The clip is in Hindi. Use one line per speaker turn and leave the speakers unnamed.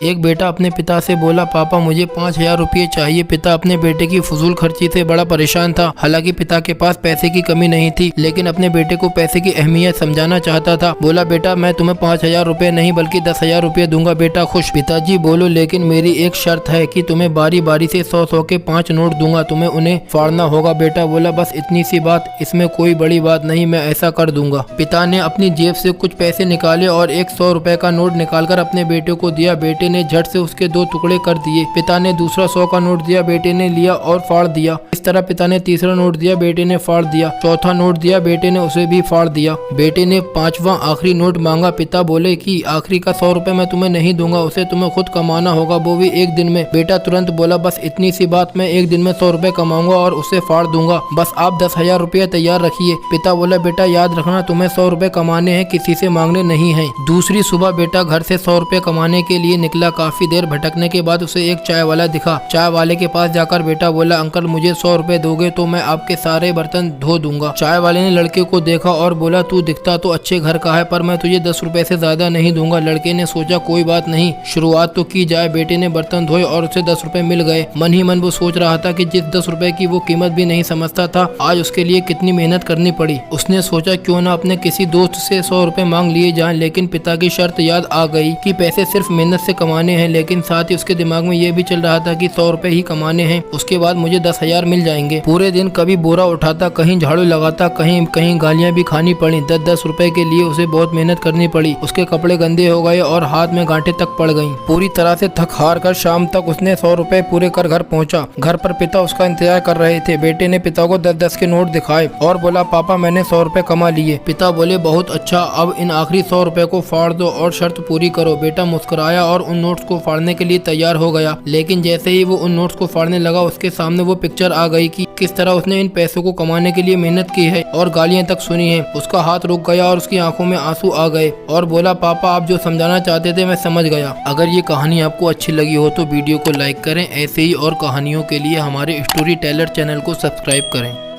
एक बेटा अपने पिता से बोला, पापा मुझे 5,000 रुपये चाहिए। पिता अपने बेटे की फजूल खर्ची से बड़ा परेशान था। हालांकि पिता के पास पैसे की कमी नहीं थी, लेकिन अपने बेटे को पैसे की अहमियत समझाना चाहता था। बोला, बेटा मैं तुम्हें 5,000 रुपये नहीं बल्कि 10,000 रुपये दूंगा। बेटा खुश। पिताजी बोलो, लेकिन मेरी एक शर्त है कि तुम्हें बारी बारी से 100-100 के 5 नोट दूंगा, तुम्हें उन्हें फाड़ना होगा। बेटा बोला, बस इतनी सी बात, इसमें कोई बड़ी बात नहीं, मैं ऐसा कर दूंगा। पिता ने अपनी जेब से कुछ पैसे निकाले और एक 100 रुपए का नोट निकालकर अपने बेटे को दिया। बेटे ने झट से उसके 2 टुकड़े कर दिए। पिता ने दूसरा 100 का नोट दिया, बेटे ने लिया और फाड़ दिया। इस तरह पिता ने तीसरा नोट दिया, बेटे ने फाड़ दिया। चौथा नोट दिया, बेटे ने उसे भी फाड़ दिया। बेटे ने 5वां आखिरी नोट मांगा। पिता बोले कि आखिरी का 100 रुपए मैं तुम्हें नहीं दूंगा, उसे तुम्हें खुद कमाना होगा, वो भी एक दिन में। बेटा तुरंत बोला, बस इतनी सी बात, मैं एक दिन में 100 रुपए कमाऊंगा और उसे फाड़ दूंगा, बस आप 10,000 रुपये तैयार रखिए। पिता बोला, बेटा याद रखना, तुम्हें 100 रुपए कमाने हैं, किसी से मांगने नहीं है। दूसरी सुबह बेटा घर से 100 रुपए कमाने के लिए निकला। काफी देर भटकने के बाद उसे एक चाय वाला दिखा। चाय वाले के पास जाकर बेटा बोला, अंकल मुझे 100 रुपए दोगे तो मैं आपके सारे बर्तन धो दूंगा। चाय वाले ने लड़के को देखा और बोला, तू दिखता तो अच्छे घर का है, पर मैं तुझे 10 रुपए से ज्यादा नहीं दूंगा। लड़के ने सोचा, कोई बात नहीं, शुरुआत तो की जाए। बेटे ने बर्तन धोए और उसे 10 रुपए मिल गए। मन ही मन वो सोच रहा था कि जिस 10 रुपए की वो कीमत भी नहीं समझता था, आज उसके लिए कितनी मेहनत करनी पड़ी। उसने सोचा, क्यों ना अपने किसी दोस्त से 100 रुपए मांग लिए जाएं। लेकिन पिता की शर्त याद आ गई कि पैसे सिर्फ मेहनत से कमाने हैं, लेकिन साथ ही उसके दिमाग में ये भी चल रहा था कि 100 रुपए ही कमाने हैं, उसके बाद मुझे 10,000 मिल जाएंगे। पूरे दिन कभी बोरा उठाता, कहीं झाड़ू लगाता, कहीं कहीं गालियां भी खानी पड़ी। 10-10 रुपए के लिए उसे बहुत मेहनत करनी पड़ी। उसके कपड़े गंदे हो गए और हाथ में गांठें तक पड़ गईं। पूरी तरह से थक हार कर शाम तक उसने 100 रुपए पूरे कर घर पहुंचा। घर पर पिता उसका इंतजार कर रहे थे। बेटे ने पिता को 10-10 के नोट दिखाए और बोला, पापा मैंने 100 रुपए कमा लिए। पिता बोले, बहुत अच्छा, अब इन आखिरी 100 रुपए को फाड़ दो और शर्त पूरी करो। बेटा मुस्कुराया और उन नोट्स को फाड़ने के लिए तैयार हो गया। लेकिन जैसे ही वो उन नोट्स को फाड़ने लगा, उसके सामने वो पिक्चर आ गई कि किस तरह उसने इन पैसों को कमाने के लिए मेहनत की है और गालियां तक सुनी है। उसका हाथ रुक गया और उसकी आंखों में आंसू आ गए और बोला, पापा आप जो समझाना चाहते थे मैं समझ गया। अगर ये कहानी आपको अच्छी लगी हो तो वीडियो को लाइक करें। ऐसे ही और कहानियों के लिए हमारे स्टोरी टेलर चैनल को सब्सक्राइब करें।